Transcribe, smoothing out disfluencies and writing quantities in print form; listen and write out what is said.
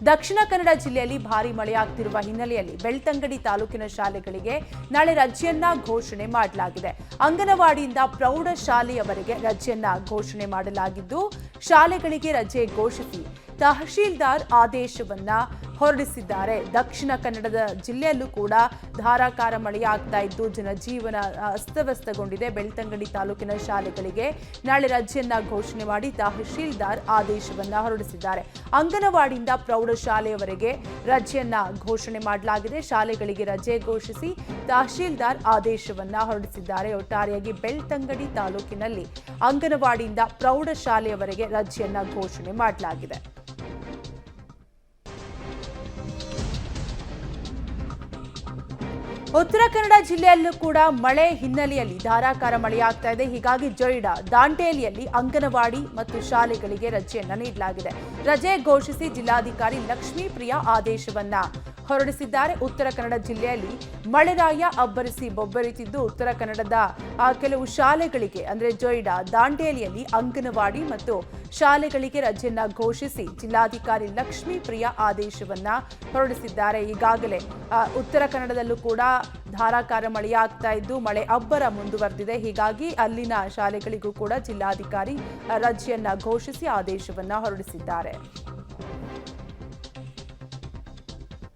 ದಕ್ಷಿಣ ಕನ್ನಡ ಜಿಲ್ಲೆಯಲ್ಲಿ ಭಾರೀ ಮಳೆಯಾಗುತ್ತಿರುವ ಹಿನ್ನೆಲೆಯಲ್ಲಿ ಬೆಳ್ತಂಗಡಿ ತಾಲೂಕಿನ ಶಾಲೆಗಳಿಗೆ ನಾಳೆ ರಜೆಯನ್ನ ಘೋಷಣೆ ಮಾಡಲಾಗಿದೆ. ಅಂಗನವಾಡಿಯಿಂದ ಪ್ರೌಢಶಾಲೆಯವರೆಗೆ ರಜೆಯನ್ನ ಘೋಷಣೆ ಮಾಡಲಾಗಿದ್ದು, ಶಾಲೆಗಳಿಗೆ ರಜೆ ಘೋಷಿಸಿ ತಹಶೀಲ್ದಾರ್ ಆದೇಶವನ್ನ ಹೊರಡಿಸಿದ್ದಾರೆ. ದಕ್ಷಿಣ ಕನ್ನಡದ ಜಿಲ್ಲೆಯಲ್ಲೂ ಕೂಡ ಧಾರಾಕಾರ ಮಳೆಯಾಗ್ತಾ ಇದ್ದು ಜನಜೀವನ ಅಸ್ತವ್ಯಸ್ತಗೊಂಡಿದೆ. ಬೆಳ್ತಂಗಡಿ ತಾಲೂಕಿನ ಶಾಲೆಗಳಿಗೆ ನಾಳೆ ರಜೆಯನ್ನ ಘೋಷಣೆ ಮಾಡಿ ತಹಶೀಲ್ದಾರ್ ಆದೇಶವನ್ನ ಹೊರಡಿಸಿದ್ದಾರೆ. ಅಂಗನವಾಡಿಯಿಂದ ಪ್ರೌಢಶಾಲೆಯವರೆಗೆ ರಜೆಯನ್ನ ಘೋಷಣೆ ಮಾಡಲಾಗಿದೆ. ಶಾಲೆಗಳಿಗೆ ರಜೆ ಘೋಷಿಸಿ ತಹಶೀಲ್ದಾರ್ ಆದೇಶವನ್ನ ಹೊರಡಿಸಿದ್ದಾರೆ. ಒಟ್ಟಾರೆಯಾಗಿ ಬೆಳ್ತಂಗಡಿ ತಾಲೂಕಿನಲ್ಲಿ ಅಂಗನವಾಡಿಯಿಂದ ಪ್ರೌಢಶಾಲೆಯವರೆಗೆ ರಜೆಯನ್ನ ಘೋಷಣೆ ಮಾಡಲಾಗಿದೆ. ಉತ್ತರ ಕನ್ನಡ ಜಿಲ್ಲೆಯಲ್ಲೂ ಕೂಡ ಮಳೆ ಹಿನ್ನೆಲೆಯಲ್ಲಿ ಧಾರಾಕಾರ ಮಳೆಯಾಗ್ತಾ ಇದೆ. ಹೀಗಾಗಿ ಜೊಯ್ಡಾ, ದಾಂಡೇಲಿಯಲ್ಲಿ ಅಂಗನವಾಡಿ ಮತ್ತು ಶಾಲೆಗಳಿಗೆ ರಜೆಯನ್ನ ನೀಡಲಾಗಿದೆ. ರಜೆ ಘೋಷಿಸಿ ಜಿಲ್ಲಾಧಿಕಾರಿ ಲಕ್ಷ್ಮೀಪ್ರಿಯಾ ಆದೇಶವನ್ನ ಹೊರಡಿಸಿದ್ದಾರೆ. ಉತ್ತರ ಕನ್ನಡ ಜಿಲ್ಲೆಯಲ್ಲಿ ಮಳೆರಾಯ ಅಬ್ಬರಿಸಿ ಬೊಬ್ಬರಿತಿದ್ದು, ಉತ್ತರ ಕನ್ನಡದ ಕೆಲವು ಶಾಲೆಗಳಿಗೆ ಅಂದ್ರೆ ಜೊಯ್ಡಾ, ದಾಂಡೇಲಿಯಲ್ಲಿ ಅಂಗನವಾಡಿ ಮತ್ತು ಶಾಲೆಗಳಿಗೆ ರಜೆಯನ್ನ ಘೋಷಿಸಿ ಜಿಲ್ಲಾಧಿಕಾರಿ ಲಕ್ಷ್ಮೀಪ್ರಿಯಾ ಆದೇಶವನ್ನ ಹೊರಡಿಸಿದ್ದಾರೆ. ಈಗಾಗಲೇ ಉತ್ತರ ಕನ್ನಡದಲ್ಲೂ ಕೂಡ ಧಾರಾಕಾರ ಮಳೆಯಾಗ್ತಾ ಇದ್ದು ಮಳೆ ಅಬ್ಬರ ಮುಂದುವರೆದಿದೆ. ಹೀಗಾಗಿ ಅಲ್ಲಿನ ಶಾಲೆಗಳಿಗೂ ಕೂಡ ಜಿಲ್ಲಾಧಿಕಾರಿ ರಜೆಯನ್ನ ಘೋಷಿಸಿ ಆದೇಶವನ್ನ ಹೊರಡಿಸಿದ್ದಾರೆ.